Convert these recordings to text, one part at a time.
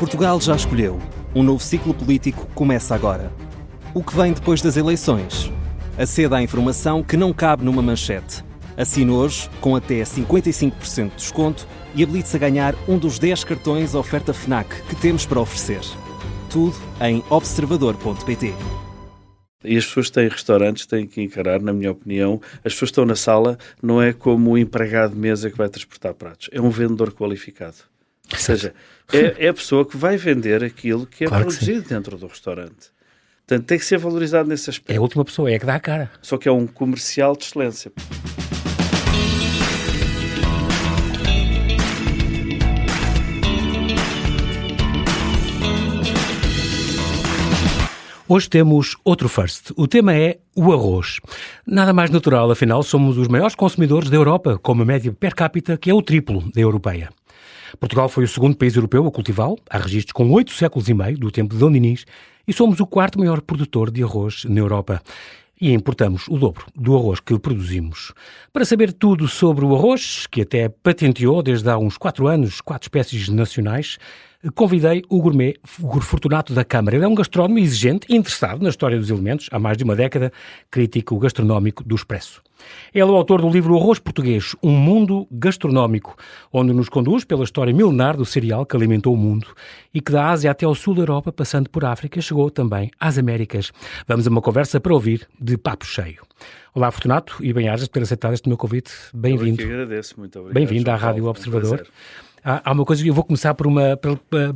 Portugal já escolheu. Um novo ciclo político começa agora. O que vem depois das eleições? Aceda à informação que não cabe numa manchete. Assine hoje, com até 55% de desconto, e habilite-se a ganhar um dos 10 cartões oferta FNAC que temos para oferecer. Tudo em observador.pt. E as pessoas que têm restaurantes têm que encarar, na minha opinião, as pessoas que estão na sala não é como o empregado de mesa que vai transportar pratos, é um vendedor qualificado. Ou seja, é a pessoa que vai vender aquilo que é produzido dentro do restaurante. Portanto, tem que ser valorizado nesse aspecto. É a última pessoa, é a que dá a cara. Só que é um comercial de excelência. Hoje temos outro first. O tema é o arroz. Nada mais natural, afinal, somos os maiores consumidores da Europa, com uma média per capita que é o triplo da europeia. Portugal foi o segundo país europeu a cultivá-lo, há registros com 8 séculos e meio, do tempo de Dom Dinis, e somos o quarto maior produtor de arroz na Europa. E importamos o dobro do arroz que produzimos. Para saber tudo sobre o arroz, que até patenteou desde há uns 4 anos 4 espécies nacionais, convidei o gourmet Fortunato da Câmara. Ele é um gastrónomo exigente e interessado na história dos alimentos, há mais de uma década, crítico gastronómico do Expresso. Ele é o autor do livro O Arroz Português, um mundo gastronómico, onde nos conduz pela história milenar do cereal que alimentou o mundo e que da Ásia até ao sul da Europa, passando por África, chegou também às Américas. Vamos a uma conversa para ouvir de papo cheio. Olá, Fortunato, e bem-ajas por ter aceitado este meu convite. Bem-vindo. Eu que agradeço, muito obrigado. Bem-vindo à Rádio Observador. Há uma coisa, eu vou começar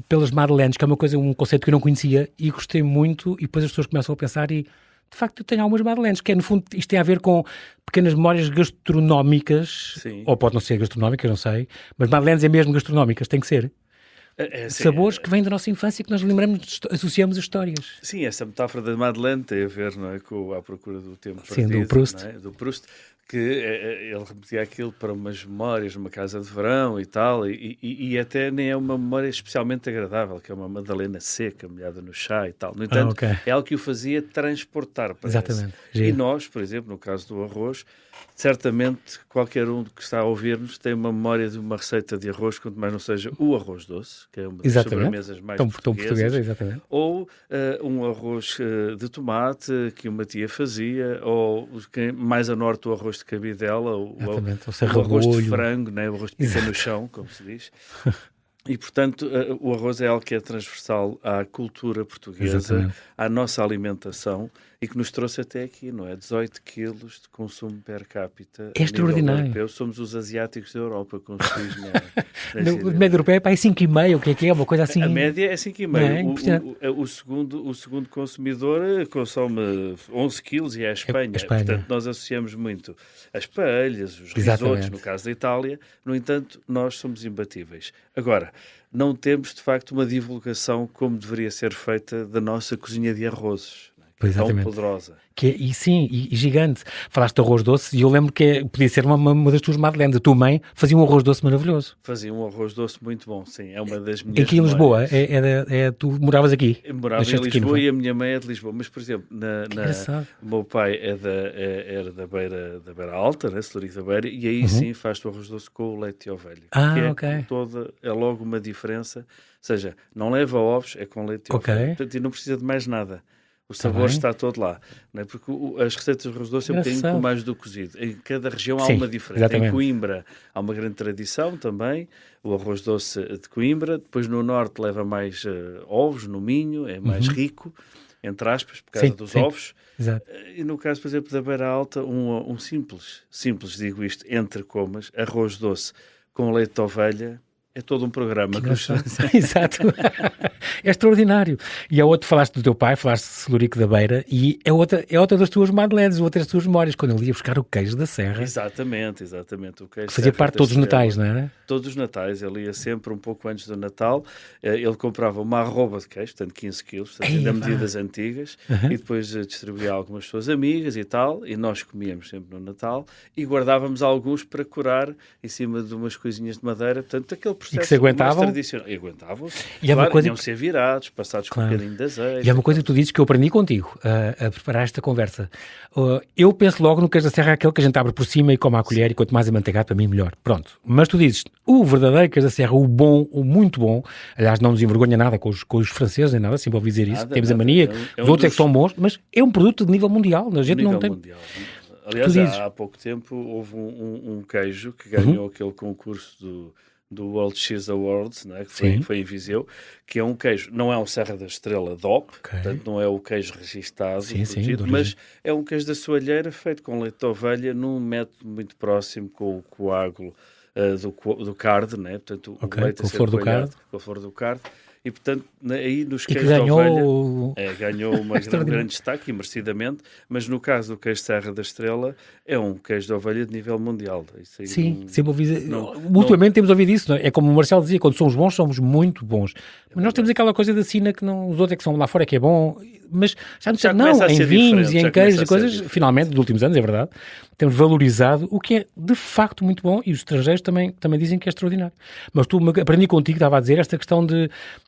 pelas madeleines, que é um conceito que eu não conhecia e gostei muito, e depois as pessoas começam a pensar e, de facto, eu tenho algumas madeleines, que é, no fundo, isto tem a ver com pequenas memórias gastronómicas, Sim. Ou pode não ser gastronómicas, não sei, mas madeleines é mesmo gastronómicas, tem que ser. Sabores que vêm da nossa infância, que nós lembramos, associamos a histórias. Sim, essa metáfora da Madeleine tem a ver, não é, com a procura do tempo Sim, perdido, do Proust. não é? Do Proust, que ele remetia aquilo para umas memórias numa casa de verão e tal, e até nem é uma memória especialmente agradável, que é uma madalena seca, molhada no chá e tal. No entanto, é algo que o fazia transportar para Exatamente. E nós, por exemplo, no caso do arroz, certamente qualquer um que está a ouvir-nos tem uma memória de uma receita de arroz, quanto mais não seja o arroz doce, que é uma das sobremesas mais portuguesas, exatamente. Ou um arroz de tomate que uma tia fazia, ou mais a norte o arroz de cabidela, ou o arroz de frango, né? O arroz de pica no chão, como se diz. E, portanto, o arroz é algo que é transversal à cultura portuguesa, à nossa alimentação, e que nos trouxe até aqui, não é? 18 quilos de consumo per capita. É extraordinário. Europeu. Somos os asiáticos da Europa, como se diz na média europeia é 5,5, o que é? Uma coisa assim... A média é 5,5. O segundo consumidor consome 11 quilos e é a Espanha. Portanto, nós associamos muito as paellas, os risotos, no caso da Itália. No entanto, nós somos imbatíveis. Agora, não temos, de facto, uma divulgação como deveria ser feita da nossa cozinha de arrozes. Tão poderosa. E gigante. Falaste de arroz doce e eu lembro que podia ser uma das tuas madeleines. A tua mãe fazia um arroz doce maravilhoso. Fazia um arroz doce muito bom, sim. É uma das minhas Aqui em Lisboa? Tu moravas aqui? Eu morava em Lisboa e a minha mãe é de Lisboa. Mas, por exemplo, o meu pai era da Beira Alta, né? Celurico da Beira, e aí sim faz o arroz doce com o leite de ovelha. É logo uma diferença. Ou seja, não leva ovos, é com leite de ovelha. Portanto, e não precisa de mais nada. O sabor está todo lá, não é? Porque as receitas de arroz doce é um bocadinho com mais do cozido. Em cada região há uma diferença. Exatamente. Em Coimbra há uma grande tradição também, o arroz doce de Coimbra. Depois no norte leva mais ovos, no Minho, é mais rico, entre aspas, por causa dos ovos. Exato. E no caso, por exemplo, da Beira Alta, um simples, digo isto, entre comas, arroz doce com leite de ovelha. É todo um programa. Exato. É extraordinário. E a outra, falaste do teu pai, falaste de Celurico da Beira, e é outra das tuas madeleines, outra das tuas memórias, quando ele ia buscar o queijo da Serra. Exatamente. O queijo fazia parte de todos os natais, não era? Todos os natais. Ele ia sempre um pouco antes do Natal. Ele comprava uma arroba de queijo, portanto 15 quilos, ainda medidas antigas, e depois distribuía a algumas pessoas amigas e tal, e nós comíamos sempre no Natal, e guardávamos alguns para curar em cima de umas coisinhas de madeira. Portanto, aquele processo processo e que se aguentavam. mais tradicional. E aguentavam-se. E claro, iam ser virados, passados com um bocadinho de azeite. E é uma coisa que tu dizes que eu aprendi contigo a preparar esta conversa. Eu penso logo no queijo da serra, aquele que a gente abre por cima e come à colher, e quanto mais amanteigado, para mim, melhor. Pronto. Mas tu dizes, o verdadeiro queijo da serra, o bom, o muito bom, aliás, não nos envergonha nada com os franceses, nem nada, sempre ouvi dizer isso. Temos a mania, os outros é que são bons, mas é um produto de nível mundial. A gente não tem... Mundial. Aliás, há pouco tempo houve um queijo que ganhou aquele concurso do World Cheese Awards, né, que foi em Viseu, que é um queijo, não é um Serra da Estrela DOP, portanto não é o queijo registado, mas é um queijo da soalheira feito com leite de ovelha num método muito próximo com o coágulo do cardo, né? Portanto, o leite com a flor do cardo. Com a flor do cardo. E, portanto, aí nos queijos de ovelha... ganhou um grande destaque, e merecidamente, mas no caso do queijo Serra da Estrela, é um queijo de ovelha de nível mundial. Isso aí sempre ouvi... Ultimamente temos ouvido isso, não é? É como o Marcelo dizia, quando somos bons, somos muito bons. Mas nós temos aquela coisa da sina que não, os outros é que são lá fora é que é bom, mas já não, em vinhos e em queijos e coisas, finalmente, nos últimos anos, é verdade, temos valorizado o que é de facto muito bom, e os estrangeiros também dizem que é extraordinário. Mas aprendi contigo, estava a dizer, esta questão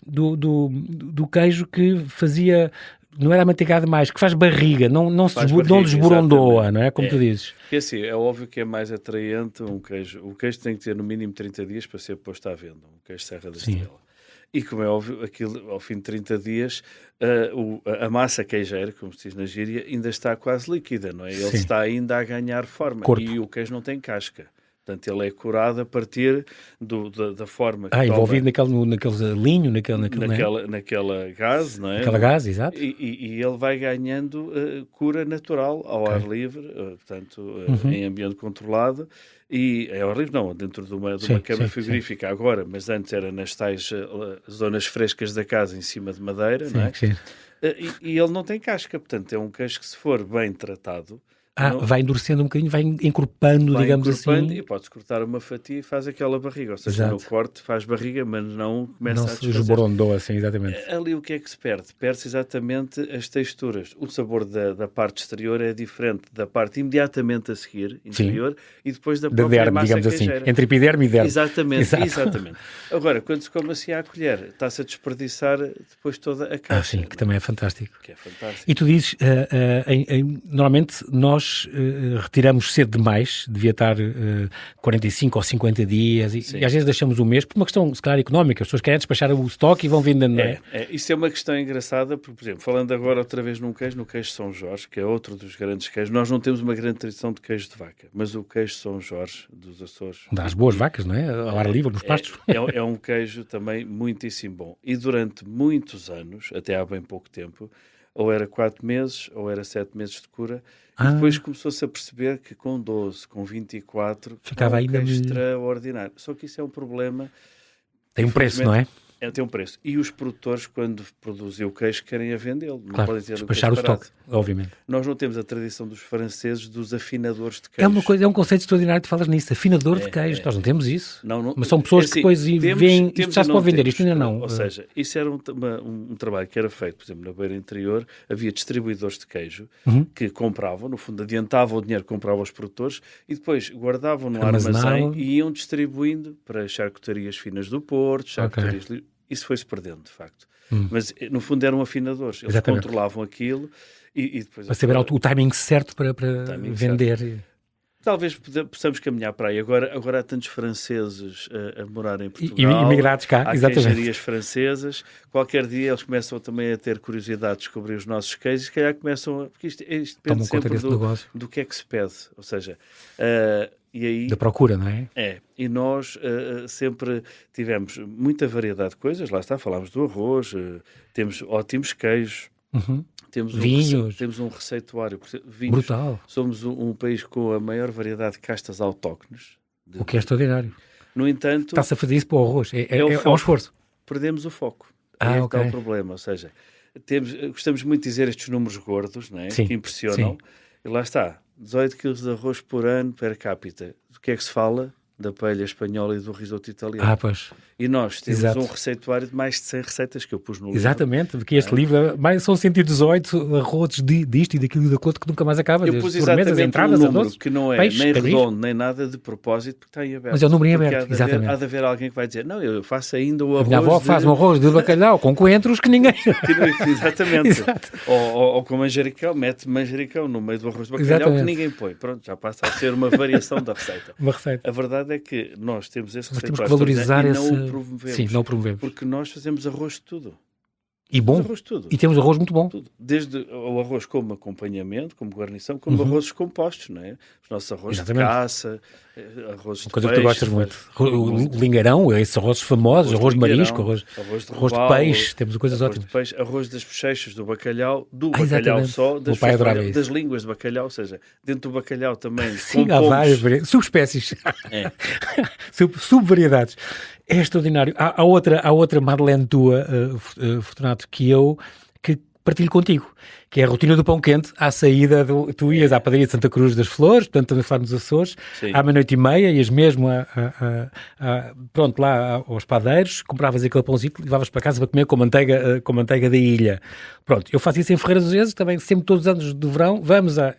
do queijo que fazia, não era amanteigado demais, que faz barriga, não desborondoa, não é? Como tu dizes. Porque assim, é óbvio que é mais atraente um queijo. O queijo tem que ter no mínimo 30 dias para ser posto à venda, um queijo Serra da Estrela. E como é óbvio, aquilo, ao fim de 30 dias, a massa queijeira, como se diz na gíria, ainda está quase líquida, não é? Ele está ainda a ganhar forma. E o queijo não tem casca. Portanto, ele é curado a partir da forma que envolvido naquele linho, naquela gás, não é? Naquela gás, exato. E ele vai ganhando cura natural ao ar livre, portanto, em ambiente controlado. E ao ar livre não, dentro de uma câmara frigorífica agora, mas antes era nas tais zonas frescas da casa, em cima de madeira, não é? E ele não tem casca, portanto, é um queijo que, se for bem tratado, vai endurecendo um bocadinho, vai encorpando, digamos assim. E podes cortar uma fatia e faz aquela barriga. Ou seja, no corte faz barriga, mas não começa a desfazer. Não se esborondou assim, exatamente. Ali o que é que se perde? Perde-se exatamente as texturas. O sabor da parte exterior é diferente da parte imediatamente a seguir, interior, e depois da própria derme, massa digamos queijeira. Assim, entre epiderme e derme. Exatamente. Agora, quando se come assim à colher, está-se a desperdiçar depois toda a caixa. Sim, que também é fantástico. Que é fantástico. E tu dizes, normalmente nós retiramos cedo demais, devia estar 45 ou 50 dias, e às vezes deixamos um mês, por uma questão, se calhar, económica. As pessoas querem despachar o estoque e vão vendendo, não é? Isso é uma questão engraçada, porque, por exemplo, falando agora outra vez no queijo São Jorge, que é outro dos grandes queijos, nós não temos uma grande tradição de queijo de vaca, mas o queijo São Jorge dos Açores... Das boas vacas, não é? Ao ar livre, nos pastos. É um queijo também muitíssimo bom. E durante muitos anos, até há bem pouco tempo, ou era 4 meses, ou era 7 meses de cura, e depois começou-se a perceber que com 12, com 24, ficava ainda extraordinário. Só que isso é um problema... Tem um preço, não é? Tem um preço. E os produtores, quando produzem o queijo, querem vendê-lo. Não podem ter despachar o estoque, obviamente. Nós não temos a tradição dos franceses dos afinadores de queijo. É um conceito extraordinário que falas nisso, afinador de queijo. Nós não temos isso. Mas são pessoas que depois veem, isto já se pode vender, isto ainda não. Ou seja, isso era um trabalho que era feito, por exemplo, na beira interior, havia distribuidores de queijo que compravam, no fundo, adiantavam o dinheiro que compravam os produtores e depois guardavam no armazém e iam distribuindo para charcutarias finas do Porto, charcutarias... Isso foi-se perdendo, de facto. Mas, no fundo, eram afinadores. Eles controlavam aquilo e depois... Para saber o timing certo para vender. Certo. Talvez possamos caminhar para aí. Agora há tantos franceses a morar em Portugal. E imigrados cá, há queijarias francesas. Qualquer dia eles começam também a ter curiosidade de descobrir os nossos queijos. Se calhar começam... Porque isto depende sempre do que é que se pede. Ou seja... E aí, da procura, não é? E nós sempre tivemos muita variedade de coisas, lá está, falámos do arroz, temos ótimos queijos, temos vinhos, temos um receituário, vinhos. Brutal. Somos um país com a maior variedade de castas autóctones. O que é extraordinário. No entanto... Está-se a fazer isso para o arroz, é um esforço. Perdemos o foco, aí está o problema, ou seja, gostamos muito de dizer estes números gordos, não é? Que impressionam, e lá está. 18 kg de arroz por ano per capita. Do que é que se fala? da paella espanhola e do risoto italiano. Pois. E nós temos um receituário de mais de 100 receitas que eu pus no livro. Exatamente, porque este livro são 118 arrotos disto e daquilo e daquilo que nunca mais acaba. Eu pus exatamente um número que não é nem redondo, nem nada de propósito, porque está em aberto. Mas é o número em aberto, exatamente. Há de haver alguém que vai dizer, não, eu faço ainda o arroz. Minha avó faz um arroz de bacalhau com coentros que ninguém... Exatamente. Exato. Ou com manjericão, mete manjericão no meio do arroz de bacalhau que ninguém põe. Pronto, já passa a ser uma variação da receita. Uma receita. A verdade é que nós temos esse receituário. Temos que valorizar e esse... não o promovemos. Sim, não o promovemos. Porque nós fazemos arroz de tudo. E bom. E temos arroz muito bom. Tudo. Desde o arroz como acompanhamento, como guarnição, como arrozes compostos, não é? Os nossos arrozes de caça, arrozes de coisa peixe. Que tu gostas muito. O lingueirão, esses arrozes famosos, arroz de marisco, arroz de peixe, temos coisas ótimas. Arroz das bochechas, do bacalhau só, das línguas de bacalhau, ou seja, dentro do bacalhau também. Sim, há várias subespécies. Subvariedades. É extraordinário. Há outra Madeleine tua, Fortunato, que partilho contigo, que é a rotina do pão quente à saída tu ias à padaria de Santa Cruz das Flores, portanto também falar nos Açores, à meia-noite, ias mesmo lá aos padeiros, compravas aquele pãozinho, levavas para casa para comer com manteiga da ilha. Pronto, eu faço isso em Ferreira dos Vezes, também sempre todos os anos do verão,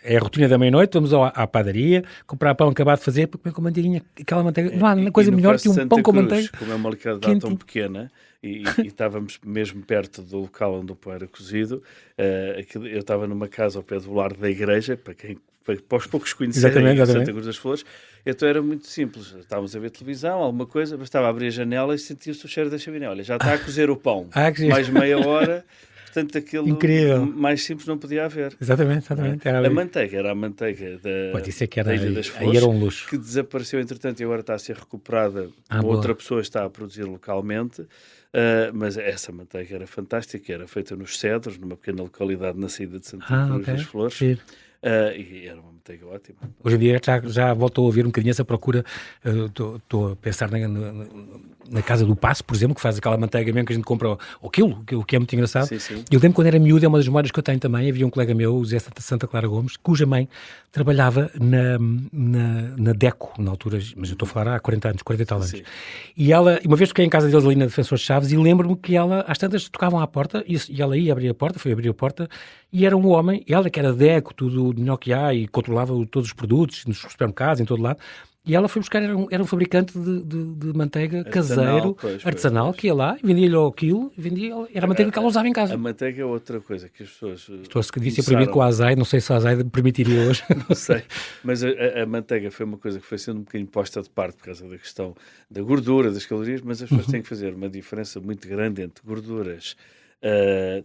é a rotina da meia-noite, vamos à padaria, comprar pão acabado de fazer para comer com manteiguinha, aquela manteiga, não há coisa melhor que um pão com manteiga. Como é uma localidade tão pequena, e estávamos mesmo perto do local onde o pão era cozido, eu estava numa casa ao pé do lar da igreja, para os poucos conhecerem Santa Cruz das Flores, então era muito simples, estávamos a ver televisão, alguma coisa, bastava abrir a janela e sentia-se o cheiro da chaminé, olha, já está a cozer o pão, mais meia hora, portanto aquilo incrível. Mais simples não podia haver. Exatamente. A manteiga era a manteiga da Ilha das Flores, era um luxo. Que desapareceu entretanto e agora está a ser recuperada, outra pessoa está a produzir localmente. Mas essa manteiga era fantástica, era feita nos Cedros, numa pequena localidade na saída de Santa Cruz das Flores, e era uma manteiga ótima. Hoje em dia já voltou a ouvir um bocadinho essa procura. Estou a pensar na Casa do Passo, por exemplo, que faz aquela manteiga mesmo que a gente compra ao quilo, o que é muito engraçado. Sim. Eu lembro quando era miúdo, é uma das memórias que eu tenho também, havia um colega meu, o Zé Santa Clara Gomes, cuja mãe trabalhava na DECO, na altura, mas eu estou a falar há 40 e tal anos. Sim. E ela, uma vez fiquei em casa deles ali na Defensor de Chaves, e lembro-me que ela, às tantas, tocavam à porta, e ela ia abrir a porta, foi abrir a porta, e era um homem, ela que era DECO, tudo melhor que há, e controlava todos os produtos, nos supermercados, em todo lado. E ela foi buscar, era um fabricante de manteiga caseiro, artesanal, que ia lá e vendia-lhe ao quilo, era a manteiga que ela usava em casa. A manteiga é outra coisa que as pessoas... Estou a devia ser proibido com a azeite, não sei se a azeite permitiria hoje. Não sei, mas a manteiga foi uma coisa que foi sendo um bocadinho posta de parte por causa da questão da gordura, das calorias, mas as pessoas têm que fazer uma diferença muito grande entre gorduras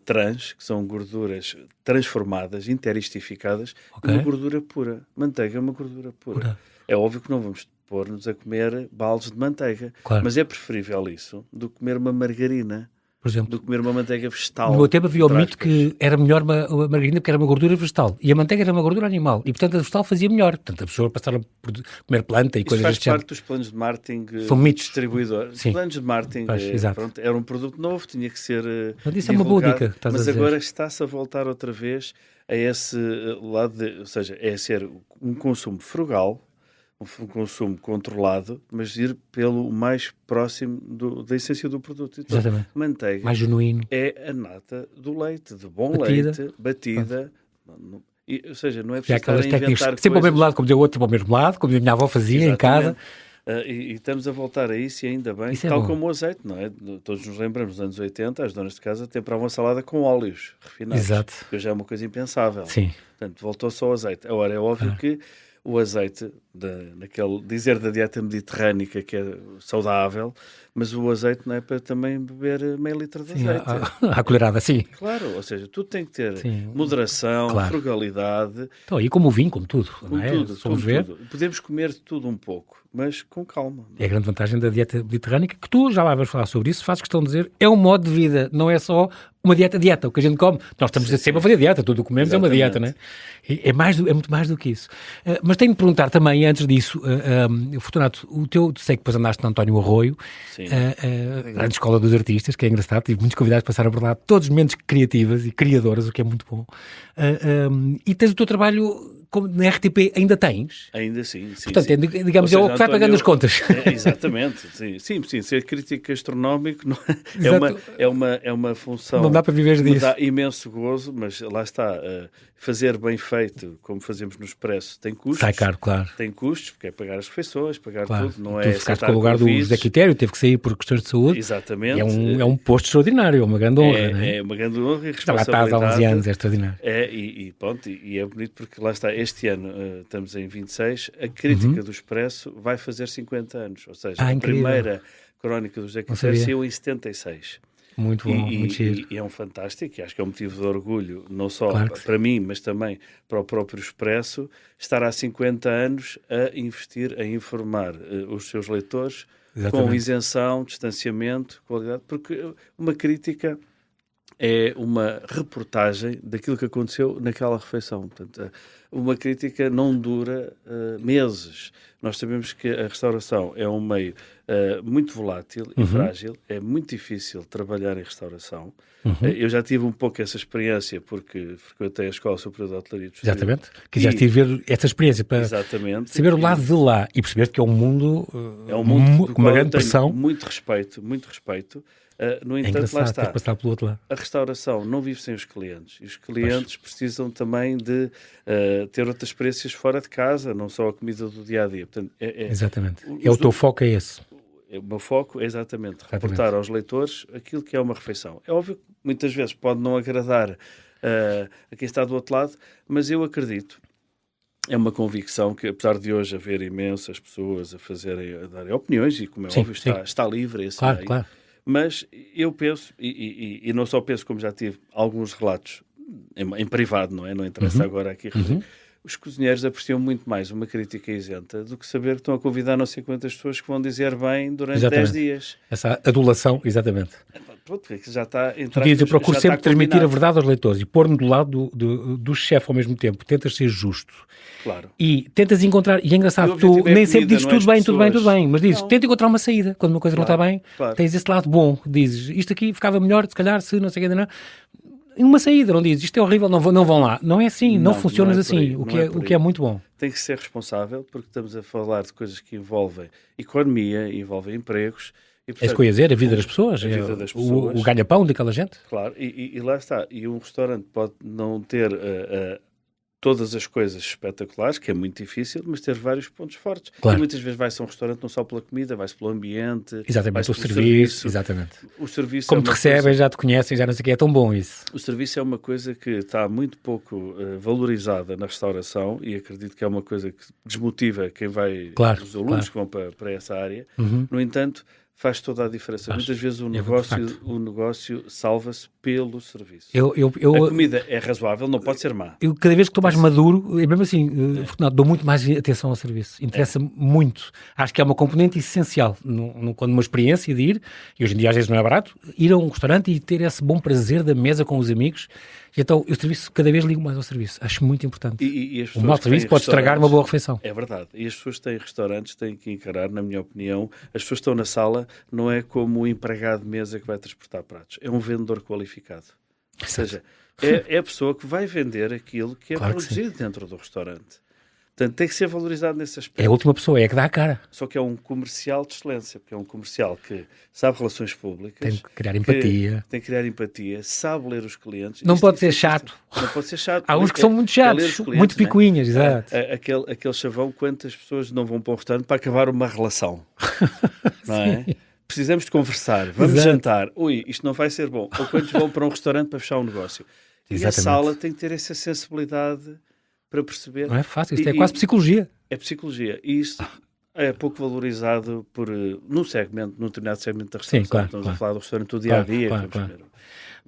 trans, que são gorduras transformadas, interistificadas, e uma gordura pura. Manteiga é uma gordura pura. É óbvio que não vamos pôr-nos a comer baldes de manteiga, mas é preferível isso do que comer uma margarina, por exemplo, do que comer uma manteiga vegetal. No meu tempo havia o mito que era melhor uma margarina porque era uma gordura vegetal e a manteiga era uma gordura animal e, portanto, a vegetal fazia melhor. Portanto, a pessoa passava a comer planta e isso coisas deste género. Isso faz parte dos planos de marketing. São mitos. Distribuidores. Sim. Planos de marketing. Pronto, era um produto novo, tinha que ser isso é uma boa dica. Mas agora está-se a voltar outra vez a esse lado, ou seja, é ser um consumo frugal, um consumo controlado, mas ir pelo mais próximo da essência do produto. Então, exatamente. Manteiga mais genuíno. É a nata do leite, de bom leite, batida. Ou seja, não é preciso estar a inventar coisas. Sempre ao mesmo lado, como dizia o outro, ao mesmo lado, como a minha avó fazia em casa. E estamos a voltar a isso e ainda bem, tal como o azeite, não é? Todos nos lembramos, nos anos 80, as donas de casa temperavam salada com óleos refinados. Exato. Que já é uma coisa impensável. Sim. Portanto, voltou só ao azeite. Agora, é óbvio que o azeite, dizer da dieta mediterrânica que é saudável, mas o azeite não é para também beber meio litro de azeite. À colherada, sim. Claro, ou seja, tudo tem que ter moderação, frugalidade. Então, e como o vinho, como tudo. Como tudo, ver. Podemos comer tudo um pouco, mas com calma. É a grande vantagem da dieta mediterrânica, que tu já lá vais falar sobre isso, fazes questão de dizer, é um modo de vida, não é só uma dieta, o que a gente come. Nós estamos sempre a fazer dieta, tudo o que comemos é uma dieta, não é? É muito mais do que isso. Mas tenho de perguntar também, antes disso, Fortunato, sei que depois andaste no António Arroio, a grande escola dos artistas, que é engraçado, tive muitos convidados que passaram por lá, todos mentes criativas e criadoras, o que é muito bom. E tens o teu trabalho na RTP ainda tens? Ainda sim. Portanto, sim. digamos, é o que vai pagando as contas. Exatamente, sim. Ser crítico gastronómico não é uma função. Não dá para viver disso. Dá imenso gozo, mas lá está. Fazer bem feito, como fazemos no Expresso, tem custos. Sai caro, claro. Tem custos, porque é pagar as refeições, pagar claro. tudo. Não tu ficaste com o lugar do José Quitério, teve que sair por questões de saúde. Exatamente. É um posto extraordinário, é uma grande honra. Não é? É uma grande honra e Já responsabilidade. lá estás há 11 anos, é extraordinário. Pronto, e é bonito porque lá está, este ano, estamos em 26, a crítica do Expresso vai fazer 50 anos. Ou seja, a primeira crónica do José Quitério saiu em 76. Muito bom, muito giro. E é um fantástico, e acho que é um motivo de orgulho, não só para mim, mas também para o próprio Expresso, estar há 50 anos a investir, a informar os seus leitores com isenção, distanciamento, qualidade, porque uma crítica é uma reportagem daquilo que aconteceu naquela refeição. Portanto, uma crítica não dura meses. Nós sabemos que a restauração é um meio muito volátil e frágil. É muito difícil trabalhar em restauração. Eu já tive um pouco essa experiência porque frequentei a Escola Superior de Hotelaria. Exatamente. Quiseste ver essa experiência para saber o lado de lá e perceber que é um mundo, com uma grande pressão. Muito respeito. No entanto, lá está. Passar pelo outro lado. A restauração não vive sem os clientes. E os clientes precisam também de ter outras experiências fora de casa, não só a comida do dia-a-dia. Portanto, exatamente. O teu foco é esse. O meu foco é exatamente reportar aos leitores aquilo que é uma refeição. É óbvio que muitas vezes pode não agradar a quem está do outro lado, mas eu acredito, é uma convicção que, apesar de hoje haver imensas pessoas a darem opiniões, e como é óbvio, está livre esse meio. Claro. Mas eu penso, e não só penso, como já tive alguns relatos em privado, não é? Não interessa agora aqui referir. Os cozinheiros apreciam muito mais uma crítica isenta do que saber que estão a convidar não sei quantas pessoas que vão dizer bem durante 10 dias. Essa adulação, exatamente. Pronto, porque já está a entrar. Eu procuro sempre transmitir a verdade aos leitores e pôr-me do lado do chefe ao mesmo tempo. Tentas ser justo. Claro. E tentas encontrar, e é engraçado, tu nem sempre dizes tudo bem, mas dizes, tenta encontrar uma saída. Quando uma coisa não está bem, tens esse lado bom. Dizes, isto aqui ficava melhor, se calhar, se não sei o que, não. Uma saída, não dizes, isto é horrível, não vão lá. Não é assim, não funcionas assim, o que é muito bom. Tem que ser responsável, porque estamos a falar de coisas que envolvem economia, envolvem empregos. E, portanto, é isso que eu ia dizer, a vida das pessoas, o ganha-pão daquela gente. Claro, e lá está. E um restaurante pode não ter todas as coisas espetaculares, que é muito difícil, mas ter vários pontos fortes. Claro. E muitas vezes vai-se a um restaurante não só pela comida, vai-se pelo ambiente. Exatamente, o serviço. Exatamente. O serviço como te recebem, já te conhecem, já não sei o que, é tão bom isso. O serviço é uma coisa que está muito pouco valorizada na restauração e acredito que é uma coisa que desmotiva quem vai, os alunos que vão para essa área. No entanto, faz toda a diferença. Muitas vezes o negócio salva-se pelo serviço. A comida é razoável, não pode ser má. Eu, cada vez que estou mais maduro, mesmo assim, dou muito mais atenção ao serviço. Interessa-me muito. Acho que é uma componente essencial. Quando uma experiência de ir, e hoje em dia às vezes não é barato, ir a um restaurante e ter esse bom prazer da mesa com os amigos. E então, o serviço, cada vez ligo mais ao serviço. Acho muito importante. O mau serviço pode estragar uma boa refeição. É verdade. E as pessoas que têm restaurantes têm que encarar, na minha opinião, as pessoas que estão na sala não é como o empregado de mesa que vai transportar pratos. É um vendedor qualificado. Ou seja, é a pessoa que vai vender aquilo que é produzido dentro do restaurante. Portanto, tem que ser valorizado nesse aspecto. É a última pessoa, é a que dá a cara. Só que é um comercial de excelência, porque é um comercial que sabe relações públicas. Tem que criar empatia. Tem que criar empatia, sabe ler os clientes. Não pode ser chato. Não pode ser chato. Há uns que são muito chatos, muito picuinhas, exato. Aquele chavão, quantas pessoas não vão para um restaurante para acabar uma relação? Não é? Precisamos de conversar, vamos jantar. Ui, isto não vai ser bom. Ou quantos vão para um restaurante para fechar um negócio? E a sala tem que ter essa sensibilidade para perceber. Não é fácil, isto é quase psicologia. É psicologia. E isso é pouco valorizado num determinado segmento da restauração. Sim, claro, Estamos a falar do restaurante do dia-a-dia.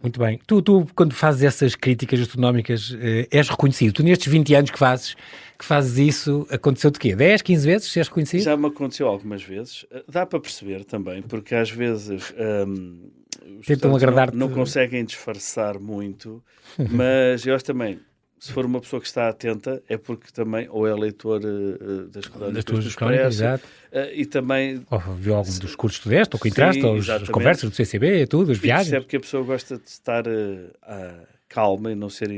Muito bem. Tu, quando fazes essas críticas gastronómicas, és reconhecido. Tu, nestes 20 anos que fazes isso, aconteceu de quê? 10, 15 vezes és reconhecido? Já me aconteceu algumas vezes. Dá para perceber também, porque às vezes tentam agradar-te. Não conseguem disfarçar muito, mas eu acho também, se for uma pessoa que está atenta, é porque também, ou é leitor das crónicas do Expresso, e também... Ou viu algum dos cursos que tu deste, ou que entraste, ou as conversas do CCB, tudo, as viagens. Percebe que a pessoa gosta de estar calma e não ser,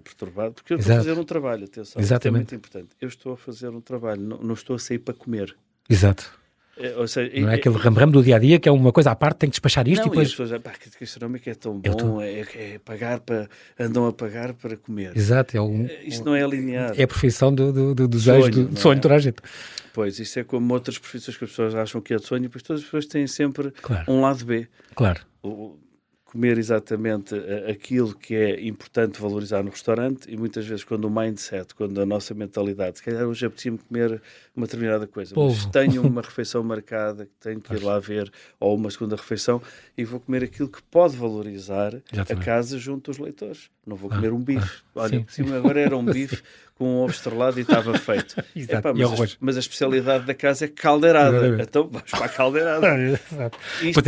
perturbado, porque eu estou a fazer um trabalho, atenção, é muito importante. Eu estou a fazer um trabalho, não estou a sair para comer. Exato. Ou seja, não é aquele ramo do dia-a-dia que é uma coisa à parte, tem que despachar isto não, e depois... as pessoas, que gastronómico é tão bom, andam a pagar para comer. Exato. Isto não é linear. É a profissão do desejo, do sonho de toda a gente. Pois, isso é como outras profissões que as pessoas acham que é de sonho, pois todas as pessoas têm sempre claro. um lado B. Claro. Comer exatamente aquilo que é importante valorizar no restaurante e muitas vezes quando o mindset, quando a nossa mentalidade, se calhar hoje apetecia-me comer uma determinada coisa, mas tenho uma refeição marcada que tenho que ir lá ver, ou uma segunda refeição, e vou comer aquilo que pode valorizar a casa junto aos leitores. Não vou comer um bife. Olha, sim. Agora era um bife com um ovo estrelado e estava feito. Mas a especialidade da casa é caldeirada. Então vamos para a caldeirada. Isto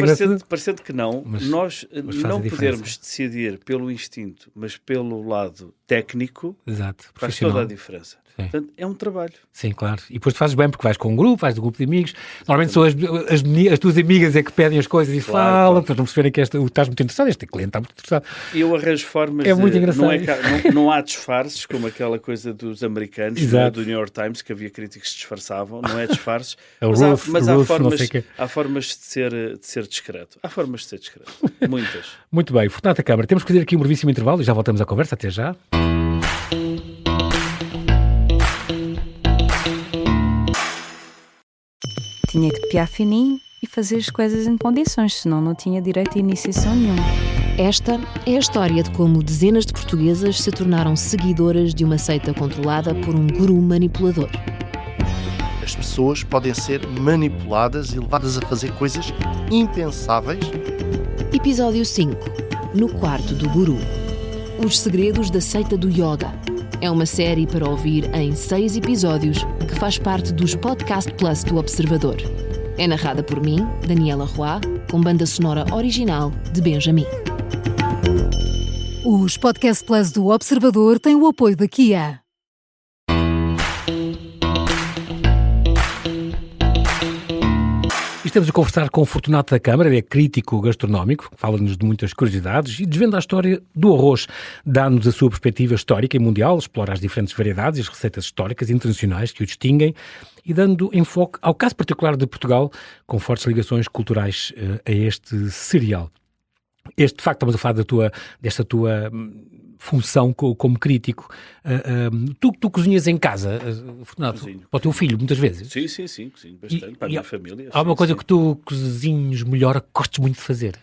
parecendo que não, nós não podermos decidir pelo instinto, mas pelo lado técnico, faz toda a diferença. Sim. Portanto, é um trabalho. Sim, claro. E depois tu fazes bem porque vais com um grupo, vais do grupo de amigos. Normalmente são as tuas amigas é que pedem as coisas e falam, para não perceberem que estás muito interessado, este cliente está muito interessado. E eu arranjo formas. É muito engraçado. Não há disfarces, como aquela coisa dos americanos, do New York Times, que havia críticos que se disfarçavam. Não é disfarces. Há formas de ser discreto. Há formas de ser discreto. Muitas. Muito bem. Fortunata Câmara, temos que fazer aqui um brevíssimo intervalo e já voltamos à conversa. Até já. Tinha que piar fininho e fazer as coisas em condições, senão não tinha direito a iniciação nenhuma. Esta é a história de como dezenas de portuguesas se tornaram seguidoras de uma seita controlada por um guru manipulador. As pessoas podem ser manipuladas e levadas a fazer coisas impensáveis. Episódio 5. No quarto do guru. Os segredos da seita do yoga. É uma série para ouvir em 6 episódios que faz parte dos Podcast Plus do Observador. É narrada por mim, Daniela Roy, com banda sonora original de Benjamin. Os Podcast Plus do Observador têm o apoio da Kia. Estamos a conversar com o Fortunato da Câmara, é crítico gastronómico, fala-nos de muitas curiosidades e desvenda a história do arroz. Dá-nos a sua perspectiva histórica e mundial, explora as diferentes variedades e as receitas históricas e internacionais que o distinguem e dando enfoque ao caso particular de Portugal, com fortes ligações culturais a este cereal. De facto, estamos a falar desta tua função como crítico. Tu cozinhas em casa, Fortunato, para o teu filho, muitas vezes? Sim, cozinho bastante, para a minha família. Há uma coisa que tu cozinhes melhor, que gostes muito de fazer?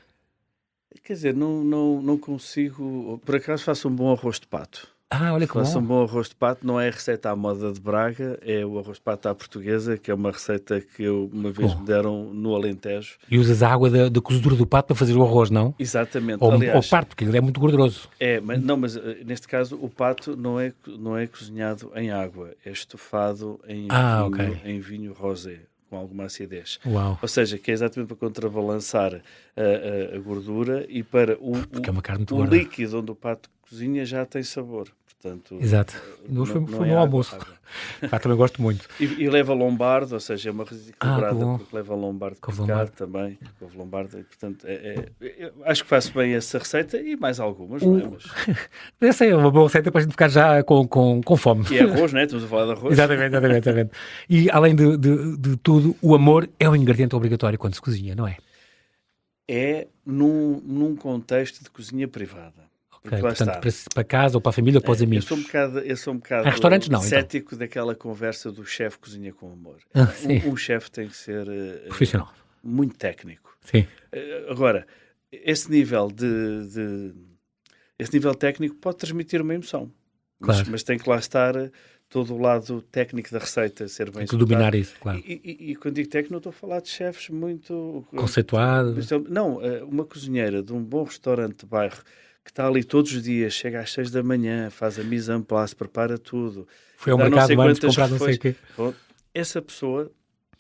Quer dizer, não consigo... Por acaso faço um bom arroz de pato. Olha que faço um bom arroz de pato, não é a receita à moda de Braga, é o arroz de pato à portuguesa, que é uma receita que uma vez me deram no Alentejo. E usas a água da cozedura do pato para fazer o arroz, não? Exatamente. Aliás, ou parto, porque ele é muito gorduroso. Mas neste caso o pato não é cozinhado em água, é estufado em vinho rosé, com alguma acidez. Uau. Ou seja, que é exatamente para contrabalançar a gordura e para o líquido onde o pato cozinha já tem sabor. Portanto, exato. Foi no almoço. Também gosto muito. E leva lombardo, ou seja, é uma receita equilibrada, porque leva lombardo picado também, couve lombardo, e portanto acho que faço bem essa receita e mais algumas, não é? Essa é uma boa receita para a gente ficar já com fome. E é arroz, não é? Estamos a falar de arroz. Exatamente. E além de tudo, o amor é um ingrediente obrigatório quando se cozinha, não é? É num contexto de cozinha privada. Okay, portanto, para casa ou para a família ou para os amigos. Eu sou um bocado restaurantes, não, cético então. Daquela conversa do chefe cozinha com amor. Um chefe tem que ser profissional, muito técnico. Sim. Agora, esse nível técnico pode transmitir uma emoção, mas tem que lá estar todo o lado técnico da receita, ser bem executado. Dominar isso, claro. E quando digo técnico, não estou a falar de chefes muito conceituados. Não, uma cozinheira de um bom restaurante de bairro que está ali todos os dias, chega às 6 da manhã, faz a mise en place, prepara tudo. Foi ao mercado antes de comprar não sei o quê. Essa pessoa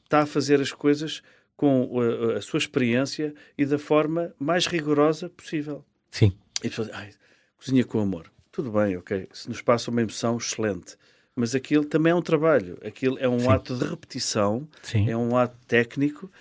está a fazer as coisas com a sua experiência e da forma mais rigorosa possível. Sim. E a pessoa diz, cozinha com amor. Tudo bem, ok. Se nos passa uma emoção, excelente. Mas aquilo também é um trabalho. Aquilo é um ato de repetição, é um ato técnico.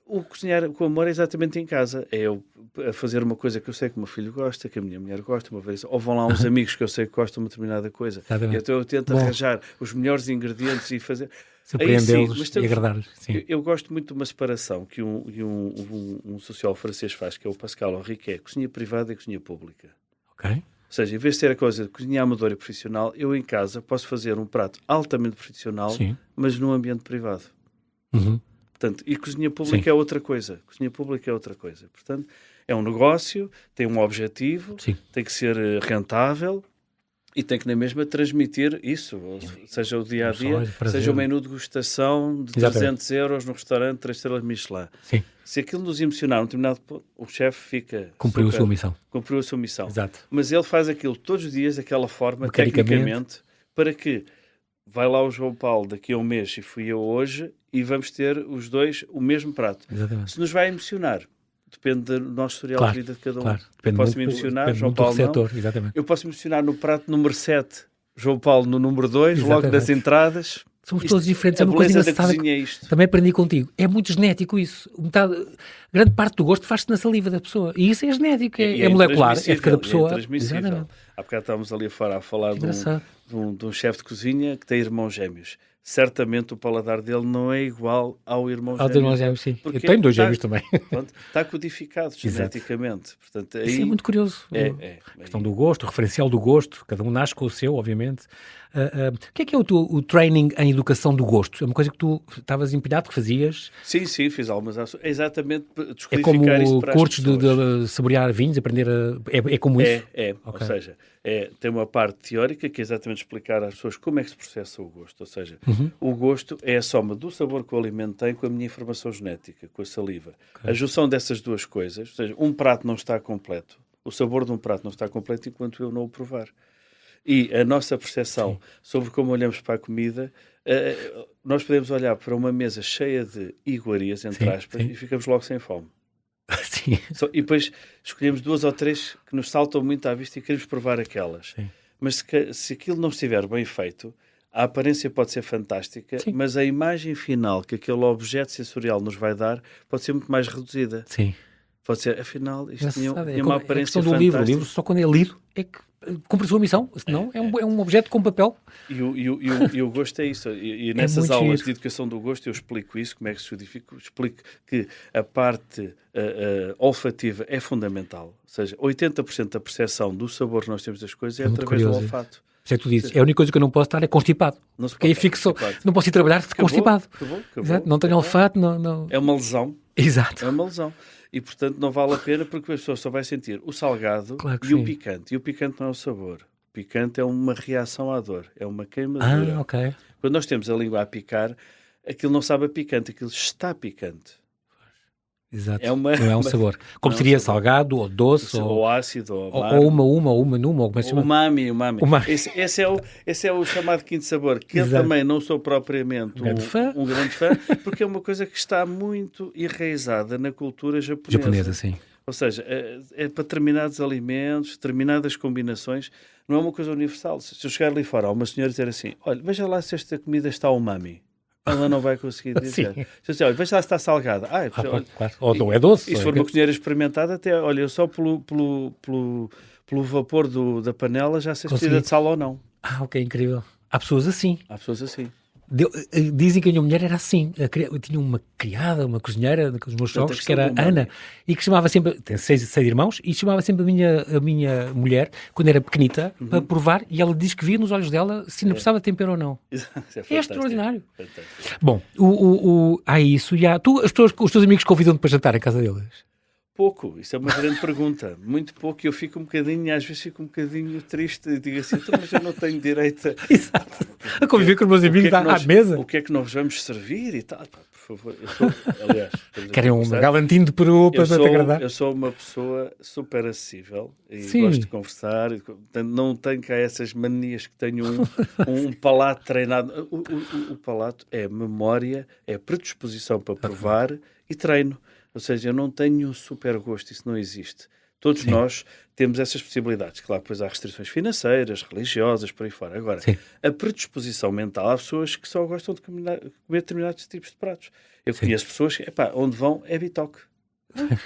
O cozinhar com amor é exatamente em casa. É eu a fazer uma coisa que eu sei que o meu filho gosta, que a minha mulher gosta, uma vez, ou vão lá uns amigos que eu sei que gostam de uma determinada coisa. Então eu tento arranjar os melhores ingredientes e fazer... Surpreendê-los e agradar-lhes. Eu gosto muito de uma separação que um sociólogo francês faz, que é o Pascal Henri, que é cozinha privada e cozinha pública. Ok. Ou seja, em vez de ser a coisa de cozinha amadora e profissional, eu em casa posso fazer um prato altamente profissional, mas num ambiente privado. Portanto, e cozinha pública é outra coisa. Cozinha pública é outra coisa. Portanto, é um negócio, tem um objetivo, tem que ser rentável e tem que na mesma transmitir isso, seja o dia-a-dia, seja o menu de degustação de 300 euros no restaurante 3 estrelas Michelin. Se aquilo nos emocionar, determinado ponto, o chefe fica... Cumpriu a sua missão. Cumpriu a sua missão. Exato. Mas ele faz aquilo todos os dias, daquela forma, tecnicamente, para que vai lá o João Paulo daqui a um mês e fui eu hoje e vamos ter os dois o mesmo prato. Exatamente. Se nos vai emocionar, depende do nosso historial de vida de cada um. Claro. Posso me emocionar, João Paulo não. Exatamente. Eu posso me emocionar no prato número 7, João Paulo no número 2, logo das entradas. Somos todos diferentes. É uma coisa engraçada. Também aprendi contigo. É muito genético isso. Grande parte do gosto faz-se na saliva da pessoa. E isso é genético, é molecular. É de cada pessoa. Exatamente. Há bocado estávamos ali fora a falar de um chefe de cozinha que tem irmãos gêmeos. Certamente o paladar dele não é igual ao irmão gêmeo. Ao irmão gêmeo, sim. Eu tenho 2 gêmeos também. Pronto, está codificado geneticamente. Portanto, aí isso é muito curioso. A questão do gosto, o referencial do gosto. Cada um nasce com o seu, obviamente. O que é o training em educação do gosto? É uma coisa que tu estavas empenhado, que fazias? Sim, fiz algumas ações. Exatamente, descodificar isso para as pessoas. É como cursos de saborear vinhos, aprender É como isso? Okay. Ou seja, tem uma parte teórica que é exatamente explicar às pessoas como é que se processa o gosto. Ou seja, o gosto é a soma do sabor que o alimento tem com a minha informação genética, com a saliva. Okay. A junção dessas duas coisas, ou seja, um prato não está completo, o sabor de um prato não está completo enquanto eu não o provar. E a nossa percepção sobre como olhamos para a comida, nós podemos olhar para uma mesa cheia de iguarias, entre aspas, e ficamos logo sem fome. E depois escolhemos 2 ou 3 que nos saltam muito à vista e queremos provar aquelas. Mas se aquilo não estiver bem feito, a aparência pode ser fantástica, mas a imagem final que aquele objeto sensorial nos vai dar pode ser muito mais reduzida. Pode ser, afinal, isto tinha uma aparência fantástica. O livro só quando é lido é que cumpre a sua missão, senão é um objeto com papel. E o gosto é isso. E nessas aulas de educação do gosto eu explico isso, como é que se codifica, explico que a parte olfativa é fundamental. Ou seja, 80% da percepção do sabor que nós temos das coisas é através do olfato. Isso é que tu dizes. É a única coisa que eu não posso estar é constipado. Porque aí fico não posso ir trabalhar constipado. Acabou. Não tenho olfato. Não. É uma lesão. Exato. É uma lesão. E, portanto, não vale a pena porque a pessoa só vai sentir o salgado e o picante. E o picante não é o sabor. O picante é uma reação à dor. É uma queimadura. Ok. Quando nós temos a língua a picar, aquilo não sabe a picante. Aquilo está picante. Exato. Não é um sabor. Como seria salgado, ou doce, ou ácido, ou uma numa, ou como é que se chama? Umami. Esse é o chamado quinto sabor, que eu também não sou propriamente um grande fã, porque é uma coisa que está muito enraizada na cultura japonesa. Sim. Ou seja, é para determinados alimentos, determinadas combinações, não é uma coisa universal. Se eu chegar ali fora a uma senhora e dizer assim, olha, veja lá se esta comida está umami. Ela não vai conseguir dizer. Se olha, veja lá se está salgada. Claro. Ou não é doce. E se for uma cozinheira experimentada, até, olha, eu só pelo vapor da panela já sei se precisa de sal ou não. Ok, incrível. Há pessoas assim. Dizem que a minha mulher era assim. Eu tinha uma criada, uma cozinheira dos meus sogros, que era Ana, e que chamava sempre, tem 6 irmãos, e chamava sempre a minha mulher, quando era pequenita, para provar, e ela diz que via nos olhos dela se não precisava de tempero ou não. É extraordinário. Fantástico. Bom, há isso, e há... os teus amigos convidam-te para jantar em casa deles? Pouco, isso é uma grande pergunta. Muito pouco, eu fico às vezes fico um bocadinho triste e digo assim, mas eu não tenho direito Exato. A conviver com os meus amigos à mesa. O que é que nós vamos servir e tal? Por favor, aliás... Querem um galantinho de peru para te agradar? Eu sou uma pessoa super acessível e gosto de conversar. Não tenho cá essas manias que tenho um palato treinado. O palato é memória, é predisposição para provar e treino. Ou seja, eu não tenho super gosto, isso não existe. Todos nós temos essas possibilidades. Claro, depois há restrições financeiras, religiosas, por aí fora. Agora, a predisposição mental, há pessoas que só gostam de comer determinados tipos de pratos. Eu conheço pessoas que, onde vão é bitoque.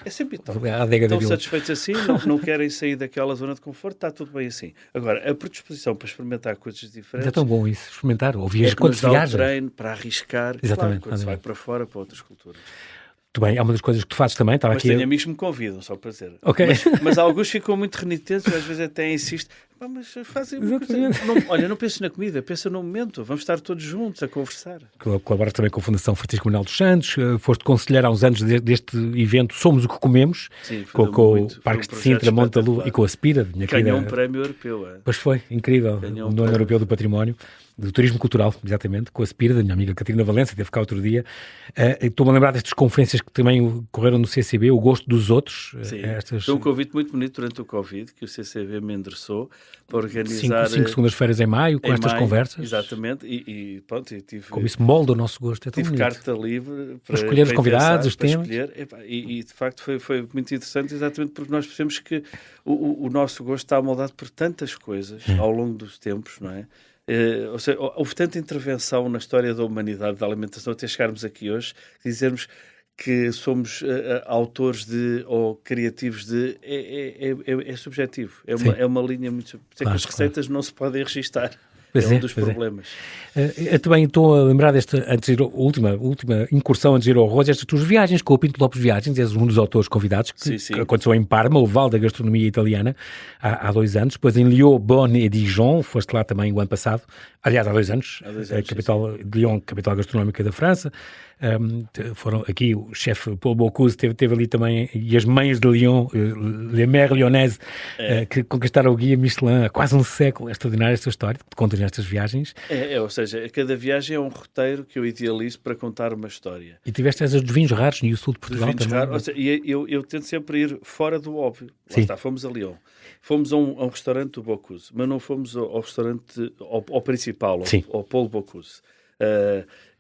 É sempre bitoque. Estão satisfeitos assim, não querem sair daquela zona de conforto, está tudo bem assim. Agora, a predisposição para experimentar coisas diferentes... É tão bom isso, experimentar. Ou quando se viaja. O treino para arriscar, exatamente, quando se vai para fora, para outras culturas. Muito bem, é uma das coisas que tu fazes também. Mas tenho amigos que me convidam, só para dizer. Okay. Mas alguns ficam muito renitentes, às vezes até insistem. Mas fazem uma coisa. Olha, não penses na comida, pensa no momento. Vamos estar todos juntos a conversar. Colaboras também com a Fundação Francisco Manuel dos Santos. Foste conselheiro há uns anos deste evento Somos o que Comemos. Sim, com o Parques de Sintra, Monte da Lua e com a Aspira. Ganhou um prémio europeu. Pois foi, incrível. No Ano Europeu do Património. Do Turismo Cultural, exatamente, com a Aspira, da minha amiga Catarina Valença, teve cá outro dia. Estou-me a lembrar destas conferências que também correram no CCB, o gosto dos outros. Sim, foi um convite muito bonito durante o Covid, que o CCB me endereçou para organizar... 5 segundas-feiras em maio, com estas conversas. Exatamente, e pronto, tive... Como isso molda o nosso gosto, é tão bonito. Tive carta livre para escolher os convidados, os temas. E de facto foi muito interessante, exatamente porque nós percebemos que o nosso gosto está moldado por tantas coisas ao longo dos tempos, não é? Ou seja, houve tanta intervenção na história da humanidade, da alimentação, até chegarmos aqui hoje, dizermos que somos autores ou criativos de... É subjetivo, é uma linha muito... Por que as receitas não se podem registar. É um dos problemas. Eu também estou a lembrar desta, antes de ir, última incursão antes de ir ao arroz, estas tuas viagens com o Pinto Lopes Viagens, és um dos autores convidados, que aconteceu em Parma, o Val da Gastronomia Italiana, há 2 anos, depois em Lyon, Bonn e Dijon, foste lá também o ano passado, aliás, há 2 anos, capital de Lyon, capital gastronómica da França. Foram aqui, o chefe Paul Bocuse teve ali também, e as mães de Lyon, Les Mères Lyonnaises, que conquistaram o guia Michelin há quase um século. É extraordinária esta história que te contas nestas viagens. Ou seja, cada viagem é um roteiro que eu idealizo para contar uma história. E tiveste essas dos vinhos raros no sul de Portugal também. Raros, seja, eu tento sempre ir fora do óbvio. Lá está, fomos a Lyon. Fomos a um restaurante do Bocuse, mas não fomos ao restaurante, ao principal, ao Paul Bocuse.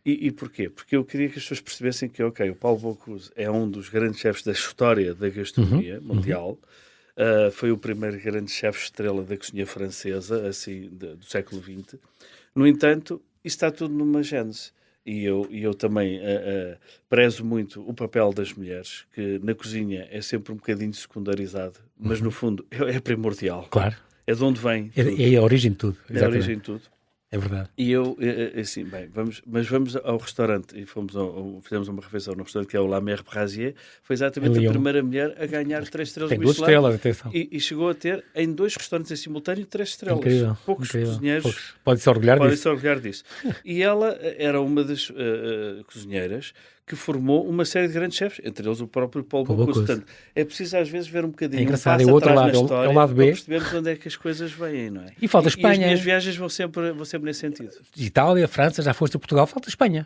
E porquê? Porque eu queria que as pessoas percebessem que, o Paul Bocuse é um dos grandes chefes da história da gastronomia mundial. Foi o primeiro grande chefe estrela da cozinha francesa, assim, do século XX. No entanto, isso está tudo numa gênese. E eu também prezo muito o papel das mulheres, que na cozinha é sempre um bocadinho secundarizado, mas no fundo é primordial. Claro. É de onde vem. É a origem de tudo. É a origem de tudo. É verdade. E eu, assim, vamos ao restaurante, e fizemos uma refeição no restaurante que é o La Mère Brasier, foi exatamente a primeira mulher a ganhar 3 estrelas Tem 2 estrelas, atenção. E chegou a ter, em 2 restaurantes em simultâneo, 3 estrelas. Incrível, Poucos cozinheiros podem-se orgulhar disso. E ela era uma das cozinheiras que formou uma série de grandes chefes, entre eles o próprio Paul Bocuse. Portanto, é preciso às vezes ver um bocadinho engraçado, é o outro lado, história, é o lado B, para percebermos onde é que as coisas vêm, não é? E falta Espanha. E as minhas viagens vão sempre nesse sentido. Itália, França, já foste a Portugal, falta Espanha.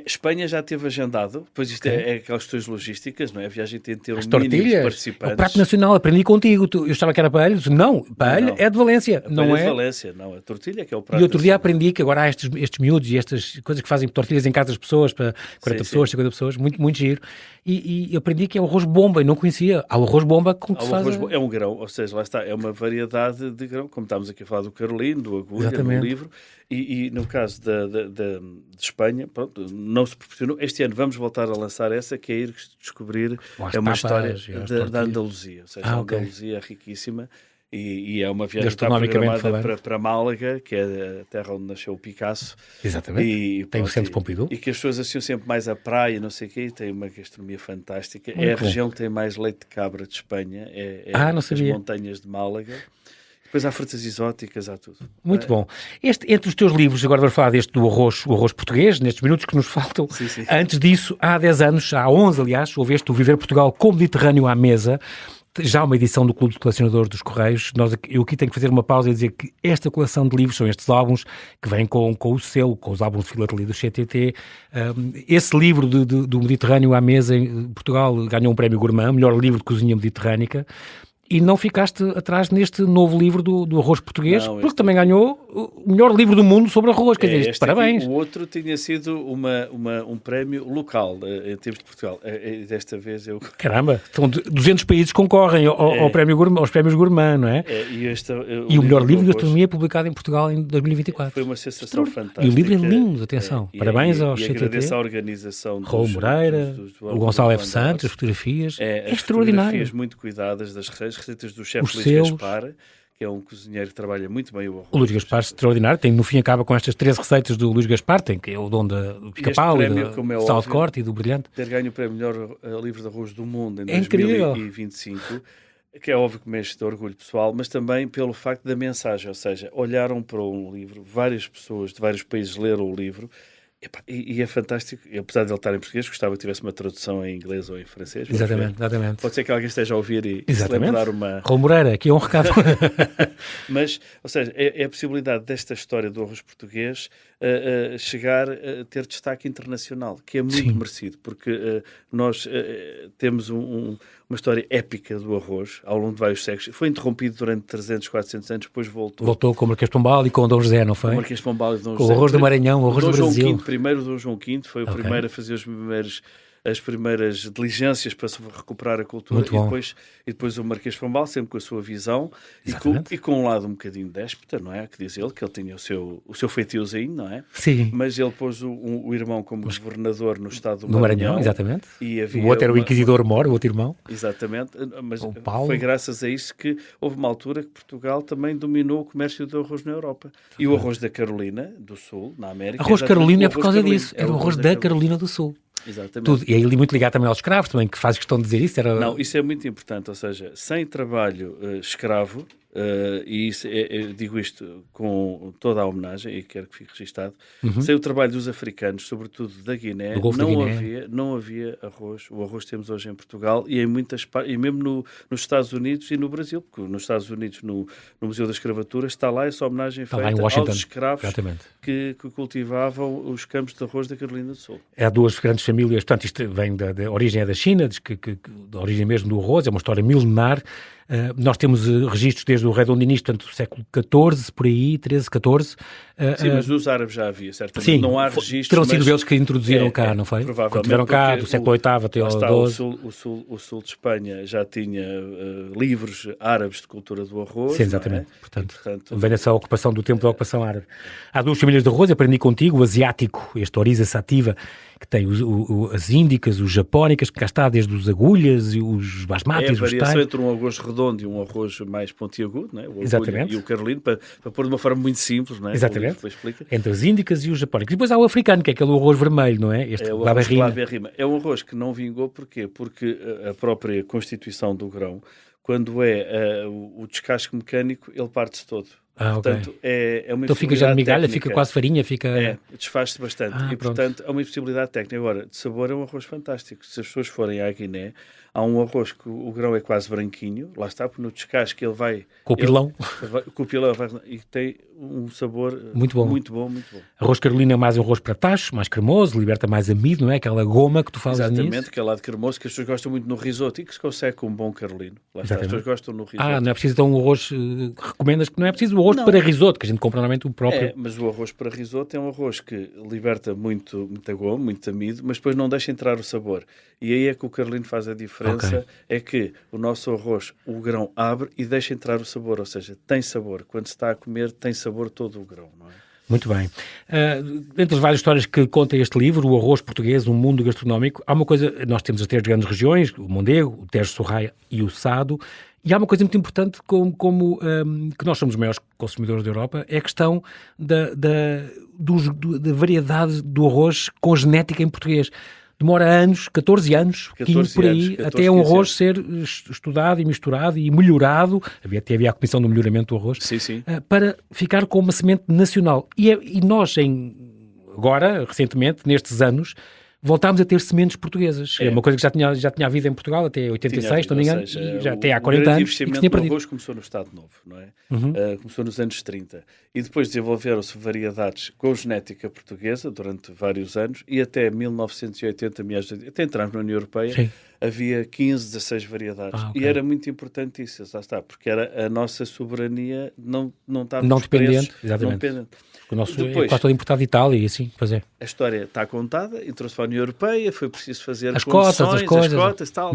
Espanha já teve agendado, pois isto é aquelas questões logísticas, não é? A viagem tem de ter as um mínimo de É participantes. o prato nacional, aprendi contigo, eu achava que era paella, não, paella é de Valência, não é? É de Valência, não, a tortilha que é o prato. E outro dia aprendi que agora há estes miúdos e estas coisas que fazem tortilhas em casa das pessoas, para 40 pessoas, 50 pessoas, muito giro. E aprendi que é o arroz bomba, e não conhecia. Há o arroz bomba com que se faz... É um grão, ou seja, lá está, é uma variedade de grão, como estávamos aqui a falar do Carolino, do Agulha, no livro, e no caso de Espanha, pronto, não se proporcionou. Este ano vamos voltar a lançar essa, que é ir descobrir, é uma história da Andaluzia, ou seja, a Andaluzia é riquíssima. E é uma viagem que está programada para Málaga, que é a terra onde nasceu o Picasso. Exatamente. Tem o Centro Pompidou. E que as pessoas associam sempre mais à praia, não sei o quê, e tem uma gastronomia fantástica. É a região que tem mais leite de cabra de Espanha. Não sabia. As montanhas de Málaga. Depois há frutas exóticas, há tudo. Muito bom. Entre os teus livros, agora vamos falar deste do arroz português, nestes minutos que nos faltam. Sim. Antes disso, há 10 anos, há 11 aliás, houve este o Viver Portugal com o Mediterrâneo à mesa, já uma edição do Clube de Colecionadores dos Correios. Eu aqui tenho que fazer uma pausa e dizer que esta coleção de livros são estes álbuns que vêm com o selo, com os álbuns de filatelia do CTT. Esse livro do Mediterrâneo à mesa em Portugal ganhou um prémio Gourmand, melhor livro de cozinha mediterrânica. e não ficaste atrás neste novo livro do arroz português, porque também ganhou o melhor livro do mundo sobre arroz. Quer dizer, parabéns. Aqui, o outro tinha sido um prémio local em termos de Portugal. Desta vez eu... Caramba, então 200 países concorrem ao prémio gourmand, aos prémios gourmand, não é? E o melhor livro de gastronomia publicado em Portugal em 2024. Foi uma sensação fantástica. E o livro é lindo, atenção. Parabéns ao CTT. Agradeço à organização Raul Moreira, o Gonçalo F. Santos, as fotografias. É extraordinário. Fotografias muito cuidadas das receitas do chefe Luís Gaspar, que é um cozinheiro que trabalha muito bem o arroz. O Luís Gaspar é extraordinário, no fim acaba com estas 13 receitas do Luís Gaspar, que é o dono do pica-pau, do sal de corte e do brilhante. Ter ganho o prémio melhor livro de arroz do mundo em 2025, que é óbvio que mexe de orgulho pessoal, mas também pelo facto da mensagem, ou seja, olharam para um livro, várias pessoas de vários países leram o livro, e é fantástico, apesar de ele estar em português, gostava que tivesse uma tradução em inglês ou em francês. Exatamente. Pode ser que alguém esteja a ouvir e se lembrar uma... Raul Moreira, aqui é um recado. Mas, ou seja, é a possibilidade desta história do arroz português chegar a ter destaque internacional, que é muito merecido, porque nós temos uma história épica do arroz ao longo de vários séculos. Foi interrompido durante 300, 400 anos, depois voltou. Voltou com o Marquês de Pombal e com o Dom José, não foi? Com o Marquês de Pombal e Dom José. Com o arroz do Maranhão, o arroz do Brasil. Primeiro o Dom João V foi o primeiro a fazer as primeiras diligências para se recuperar a cultura, e depois o Marquês de Pombal, sempre com a sua visão e com um lado um bocadinho déspota, não é? Que diz ele, que ele tinha o seu feitiozinho, não é? Sim. Mas ele pôs o irmão como governador no estado do Maranhão. Exatamente. O outro era o Inquisidor Mor, o outro irmão. Exatamente. Mas foi graças a isso que houve uma altura que Portugal também dominou o comércio do arroz na Europa. E o arroz da Carolina do Sul, na América. Arroz Carolina é por causa disso. Era o arroz da Carolina do Sul. Exatamente. Tudo. E aí muito ligado também aos escravos, também, que faz questão de dizer isso. Não, isso é muito importante, ou seja, sem trabalho escravo, e isso digo isto com toda a homenagem, e quero que fique registado, sem o trabalho dos africanos, sobretudo da Guiné, não havia arroz. O arroz que temos hoje em Portugal e em muitas e mesmo nos Estados Unidos e no Brasil, porque nos Estados Unidos, no Museu da Escravatura, está lá essa homenagem feita aos escravos que cultivavam os campos de arroz da Carolina do Sul. Há duas grandes famílias, portanto, isto vem da origem da China, diz que da origem mesmo do arroz, é uma história milenar. Nós temos registros desde o rei Dom Dinis, portanto, do século XIV, por aí, 13, 14. Sim, mas dos árabes já havia, certamente. Sim, não há registros. Terão sido eles que introduziram cá, não foi? Provavelmente. Quando tiveram cá, do século VIII até ao XII. O sul de Espanha já tinha livros árabes de cultura do arroz. Sim, exatamente. Portanto, vem dessa ocupação do tempo da ocupação árabe. Há duas famílias de arroz, aprendi contigo, o asiático, este Oryza sativa, que tem as índicas, os japónicas, que cá está desde os agulhas e os basmatis. É a variação entre um arroz redondo e um arroz mais pontiagudo, não é? Exatamente. E o carolino, para pôr de uma forma muito simples, não é? Exatamente. Entre as índicas e os japónicos. E depois há o africano, que é aquele arroz vermelho, não é? Este Glaberrima. É um arroz que não vingou, porquê? Porque a própria constituição do grão, quando é o descasque mecânico, ele parte-se todo. Portanto, é uma então fica já de migalha, fica quase farinha, desfaz-se bastante. E, portanto, é uma impossibilidade técnica. Agora, de sabor é um arroz fantástico. Se as pessoas forem à Guiné, há um arroz que o grão é quase branquinho, lá está, porque no descasque ele vai... Com o pilão. Com o pilão e tem um sabor muito bom. Arroz carolino é mais um arroz para tacho, mais cremoso, liberta mais amido, não é? Aquela goma que tu falas nisso. Exatamente, aquele lado cremoso que as pessoas gostam muito no risoto e que se consegue com um bom carolino. Lá está, as pessoas gostam no risoto. Não é preciso então um arroz, recomendas que não é preciso o arroz para risoto, que a gente compra normalmente o próprio. Mas o arroz para risoto é um arroz que liberta muita goma, muito amido, mas depois não deixa entrar o sabor. E aí é que o carolino faz a diferença, é que o nosso arroz, o grão abre e deixa entrar o sabor, ou seja, tem sabor. Quando se está a comer, tem sabor todo o grão, não é? Muito bem. Entre as várias histórias que conta este livro, o arroz português, um mundo gastronómico, há uma coisa, nós temos as três grandes regiões, o Mondego, o Tejo Sorraia e o Sado, e há uma coisa muito importante que nós somos os maiores consumidores da Europa, é a questão da variedade do arroz com genética em português. Demora anos, 14 anos, 15 por aí, até um arroz ser estudado e misturado e melhorado, havia a Comissão do Melhoramento do Arroz, para ficar com uma semente nacional. E nós, agora, recentemente, nestes anos, voltámos a ter sementes portuguesas. É uma coisa que já tinha havido em Portugal até 86, não me engano, e já até há 40 anos. O investimento no arroz começou no Estado Novo, não é? Começou nos anos 30. E depois desenvolveram-se variedades com genética portuguesa durante vários anos e até 1980, até entrarmos na União Europeia, havia 15, 16 variedades. Okay. E era muito importante isso, lá está, porque era a nossa soberania não estava não dependente, exatamente. Não dependente. O nosso é quase todo importado de Itália e assim, pois é. A história está contada, entrou-se para a União Europeia, foi preciso fazer as cotas, tal.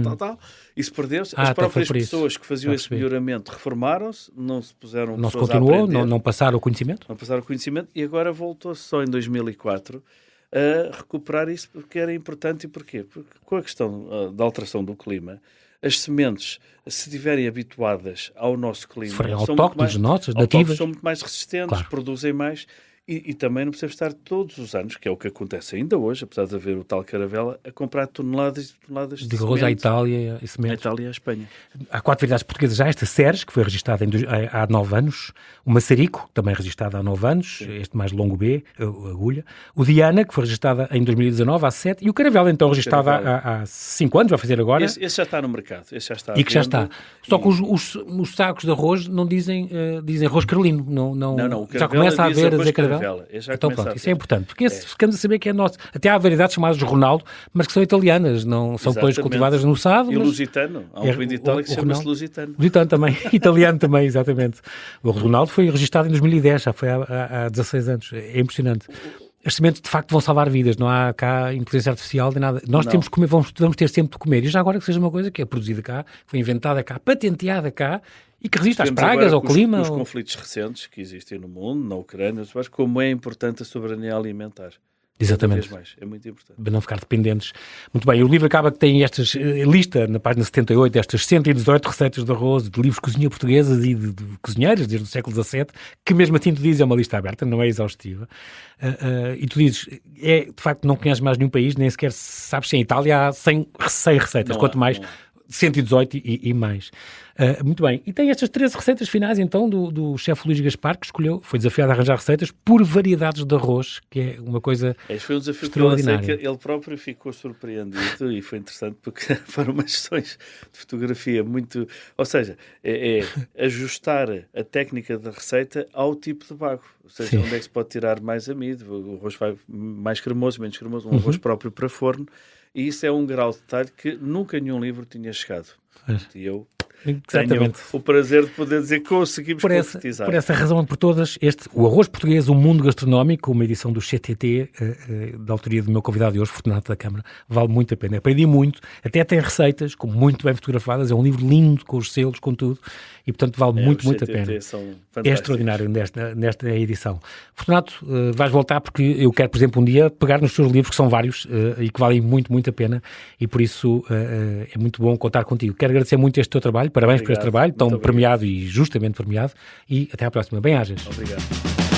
Isso perdeu-se. As próprias pessoas que faziam esse melhoramento reformaram-se, não se puseram não se continuou, não passaram o conhecimento. Não passaram o conhecimento e agora voltou-se só em 2004 a recuperar isso porque era importante. E porquê? Porque com a questão da alteração do clima, as sementes, se estiverem habituadas ao nosso clima, forem autóctones nossas, nativas, são muito mais resistentes, claro. Produzem mais e também não precisa estar todos os anos, que é o que acontece ainda hoje, apesar de haver o tal caravela, a comprar toneladas e toneladas de arroz à Itália e sementes. À Itália e à Espanha. Há 4 variedades portuguesas já, esta Ceres, que foi registada há 9 anos, o Maçarico, também registada há 9 anos, sim. Este mais longo B, a agulha, o Diana, que foi registada em 2019, há 7, e o Caravela, então, registada há 5 anos, vai fazer agora. Esse já está no mercado, esse já está. E que já está. Só que os sacos de arroz não dizem arroz carolino, não já começa a haver a dizer Caravela. Então pronto, isso é importante, porque ficamos a saber que é nosso. Até há variedades chamadas de Ronaldo, mas que são italianas, não são depois cultivadas no Sado. E lusitano, há um vinho de Itália que se chama-se lusitano. Lusitano também, italiano também, exatamente. O Ronaldo foi registado em 2010, já foi há 16 anos, é impressionante. As sementes de facto vão salvar vidas, não há cá inteligência artificial nem nada. Nós temos que comer, vamos ter sempre de comer, e já agora que seja uma coisa que é produzida cá, foi inventada cá, patenteada cá, e que resiste às pragas, ao clima. Os conflitos recentes que existem no mundo, na Ucrânia, como é importante a soberania alimentar. Exatamente. Mais. É muito importante. Para não ficar dependentes. Muito bem, o livro acaba que tem estas lista, na página 78, destas 118 receitas de arroz, de livros de cozinha portuguesas e de cozinheiras, desde o século XVII, que mesmo assim tu dizes é uma lista aberta, não é exaustiva. E tu dizes, de facto não conheces mais nenhum país, nem sequer sabes se em Itália há 100 receitas, quanto mais 118 e mais. Muito bem. E tem estas 13 receitas finais, então, do chefe Luís Gaspar, que foi desafiado a arranjar receitas por variedades de arroz, que é uma coisa foi um desafio extraordinária. Que ele próprio ficou surpreendido e foi interessante porque foram umas sessões de fotografia muito... Ou seja, é ajustar a técnica da receita ao tipo de bago. Ou seja, onde é que se pode tirar mais amido, o arroz vai mais cremoso, menos cremoso, um arroz próprio para forno. E isso é um grau de detalhe que nunca nenhum livro tinha chegado. E eu tenho o prazer de poder dizer que conseguimos concretizar. Por essa razão e por todas, o Arroz Português, o Mundo Gastronómico, uma edição do CTT, da autoria do meu convidado de hoje, Fortunato da Câmara, vale muito a pena. Aprendi muito, até tem receitas, muito bem fotografadas, é um livro lindo, com os selos, com tudo, e portanto vale muito a pena. É extraordinário nesta edição. Fortunato, vais voltar porque eu quero, por exemplo, um dia pegar nos teus livros, que são vários, e que valem muito a pena, e por isso é muito bom contar contigo. Quero agradecer muito este teu trabalho, parabéns por este trabalho, tão premiado e justamente premiado, e até à próxima. Bem-ajas. Obrigado.